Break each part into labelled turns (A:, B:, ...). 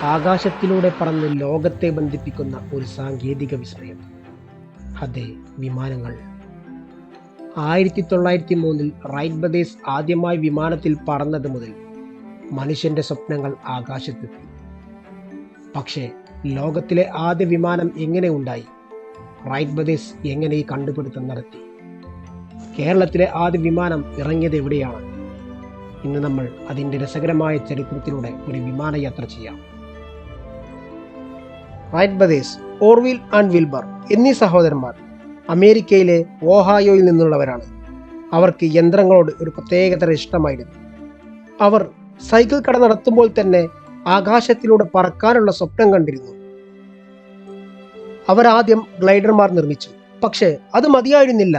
A: ആകാശത്തിലൂടെ പറന്ന് ലോകത്തെ ബന്ധിപ്പിക്കുന്ന ഒരു സാങ്കേതിക വിസ്മയം. അതെ, വിമാനങ്ങൾ. 1903 റൈറ്റ് ബ്രദേഴ്സ് ആദ്യമായി വിമാനത്തിൽ പറന്നത് മുതൽ മനുഷ്യന്റെ സ്വപ്നങ്ങൾ ആകാശത്തെത്തി. പക്ഷേ ലോകത്തിലെ ആദ്യ വിമാനം എങ്ങനെ ഉണ്ടായി? റൈറ്റ് ബ്രദേഴ്സ് എങ്ങനെ ഈ കണ്ടുപിടുത്തം നടത്തി? കേരളത്തിലെ ആദ്യ വിമാനം ഇറങ്ങിയത് എവിടെയാണ്? ഇന്ന് നമ്മൾ അതിൻ്റെ രസകരമായ ചരിത്രത്തിലൂടെ ഒരു വിമാനയാത്ര ചെയ്യാം. Wright brothers, Orville and Wilbur എന്നീ സഹോദരന്മാർ അമേരിക്കയിലെ ഓഹായോയിൽ നിന്നുള്ളവരാണ്. അവർക്ക് യന്ത്രങ്ങളോട് ഒരു പ്രത്യേകതര ഇഷ്ടമായിരുന്നു. അവർ സൈക്കിൾ കട നടത്തുമ്പോൾ തന്നെ ആകാശത്തിലൂടെ പറക്കാനുള്ള സ്വപ്നം കണ്ടിരുന്നു. അവർ ആദ്യം ഗ്ലൈഡർമാർ നിർമ്മിച്ചു. പക്ഷേ അത് മതിയായിരുന്നില്ല.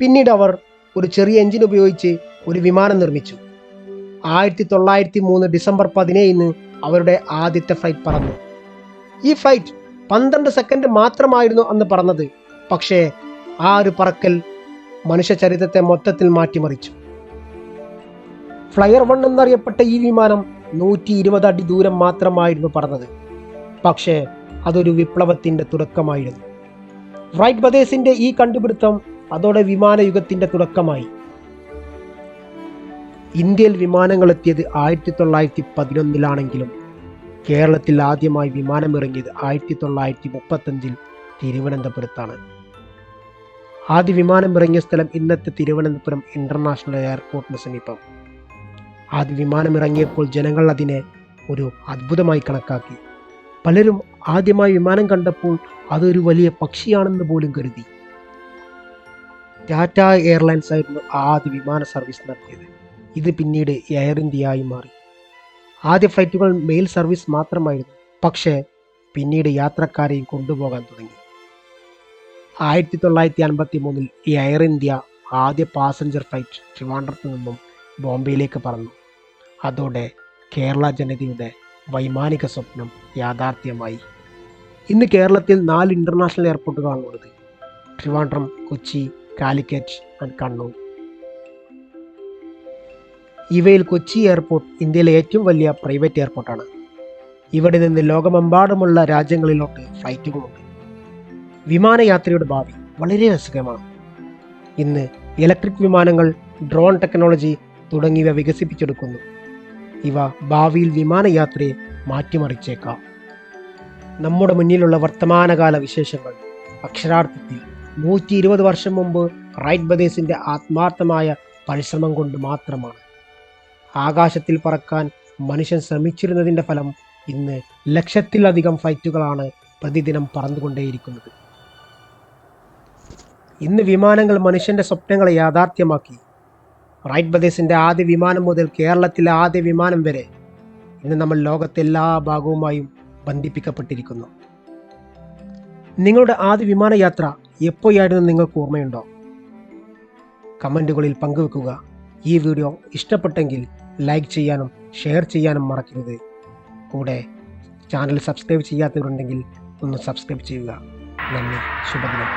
A: പിന്നീട് അവർ ഒരു ചെറിയ എഞ്ചിൻ ഉപയോഗിച്ച് ഒരു വിമാനം നിർമ്മിച്ചു. 1903 ഡിസംബർ 17 അവരുടെ ആദ്യത്തെ ഫ്ലൈറ്റ് പറന്നു. ഈ ഫ്ലൈറ്റ് 12 സെക്കൻഡ് മാത്രമായിരുന്നു അന്ന് പറന്നത്. പക്ഷേ ആ ഒരു പറക്കൽ മനുഷ്യ ചരിത്രത്തെ മൊത്തത്തിൽ മാറ്റിമറിച്ചു. ഫ്ലയർ 1 എന്നറിയപ്പെട്ട ഈ വിമാനം 120 അടി ദൂരം മാത്രമായിരുന്നു പറന്നത്. പക്ഷേ അതൊരു വിപ്ലവത്തിന്റെ തുടക്കമായിരുന്നു. റൈറ്റ് ബ്രദേഴ്സിന്റെ ഈ കണ്ടുപിടുത്തം അതോടെ വിമാനയുഗത്തിന്റെ തുടക്കമായി. ഇന്ത്യയിൽ വിമാനങ്ങൾ എത്തിയത് 1911 കേരളത്തിൽ ആദ്യമായി വിമാനമിറങ്ങിയത് 1935 തിരുവനന്തപുരത്താണ്. ആദ്യ വിമാനമിറങ്ങിയ സ്ഥലം ഇന്നത്തെ തിരുവനന്തപുരം ഇന്റർനാഷണൽ എയർപോർട്ടിന് സമീപം. ആദ്യ വിമാനമിറങ്ങിയപ്പോൾ ജനങ്ങൾ അതിനെ ഒരു അത്ഭുതമായി കണക്കാക്കി. പലരും ആദ്യമായി വിമാനം കണ്ടപ്പോൾ അതൊരു വലിയ പക്ഷിയാണെന്ന് പോലും കരുതി. ടാറ്റ എയർലൈൻസ് ആയിരുന്നു ആദ്യ വിമാന സർവീസ് നടത്തിയത്. ഇത് പിന്നീട് എയർ ഇന്ത്യയായി മാറി. ആദ്യ ഫ്ലൈറ്റുകൾ മെയിൽ സർവീസ് മാത്രമായിരുന്നു. പക്ഷേ പിന്നീട് യാത്രക്കാരെയും കൊണ്ടുപോകാൻ തുടങ്ങി. 1953 എയർ ഇന്ത്യ ആദ്യ പാസഞ്ചർ ഫ്ലൈറ്റ് ട്രിവാൻഡ്രത്ത് നിന്നും ബോംബെയിലേക്ക് പറന്നു. അതോടെ കേരള ജനതയുടെ വൈമാനിക സ്വപ്നം യാഥാർത്ഥ്യമായി. ഇന്ന് കേരളത്തിൽ 4 ഇന്റർനാഷണൽ എയർപോർട്ടുകളാണുള്ളത്: ട്രിവാൻഡ്രം, കൊച്ചി, കാലിക്കറ്റ് ആൻഡ് കണ്ണൂർ. ഇവയിൽ കൊച്ചി എയർപോർട്ട് ഇന്ത്യയിലെ ഏറ്റവും വലിയ പ്രൈവറ്റ് എയർപോർട്ടാണ്. ഇവിടെ നിന്ന് ലോകമെമ്പാടുമുള്ള രാജ്യങ്ങളിലോട്ട് ഫ്ലൈറ്റുകളുണ്ട്. വിമാനയാത്രയുടെ ഭാവി വളരെ രസകരമാണ്. ഇന്ന് ഇലക്ട്രിക് വിമാനങ്ങൾ, ഡ്രോൺ ടെക്നോളജി തുടങ്ങിയവ വികസിപ്പിച്ചെടുക്കുന്നു. ഇവ ഭാവിയിൽ വിമാനയാത്രയെ മാറ്റിമറിച്ചേക്കാം. നമ്മുടെ മുന്നിലുള്ള വർത്തമാനകാല വിശേഷങ്ങൾ അക്ഷരാർത്ഥത്തിൽ 120 വർഷം മുമ്പ് റൈറ്റ് ബ്രദേഴ്സിന്റെ ആത്മാർത്ഥമായ പരിശ്രമം കൊണ്ട് മാത്രമാണ്. ആകാശത്തിൽ പറക്കാൻ മനുഷ്യൻ ശ്രമിച്ചിരുന്നതിൻ്റെ ഫലം ഇന്ന് ലക്ഷത്തിലധികം ഫ്ലൈറ്റുകളാണ് പ്രതിദിനം പറന്നുകൊണ്ടേയിരിക്കുന്നത്. ഇന്ന് വിമാനങ്ങൾ മനുഷ്യന്റെ സ്വപ്നങ്ങളെ യാഥാർത്ഥ്യമാക്കി. റൈറ്റ് ബ്രദേഴ്സിന്റെ ആദ്യ വിമാനം മുതൽ കേരളത്തിലെ ആദ്യ വിമാനം വരെ ഇന്ന് നമ്മൾ ലോകത്തെ എല്ലാ ഭാഗവുമായും ബന്ധിപ്പിക്കപ്പെട്ടിരിക്കുന്നു. നിങ്ങളുടെ ആദ്യ വിമാനയാത്ര എപ്പോഴായിരുന്നു നിങ്ങൾക്ക് ഓർമ്മയുണ്ടോ? കമൻറ്റുകളിൽ പങ്കുവെക്കുക. ഈ വീഡിയോ ഇഷ്ടപ്പെട്ടെങ്കിൽ ലൈക്ക് ചെയ്യാനും ഷെയർ ചെയ്യാനും മറക്കരുത്. കൂടെ ചാനൽ സബ്സ്ക്രൈബ് ചെയ്യാത്തവരുണ്ടെങ്കിൽ ഒന്ന് സബ്സ്ക്രൈബ് ചെയ്യുക. നന്ദി. ശുഭദിനം.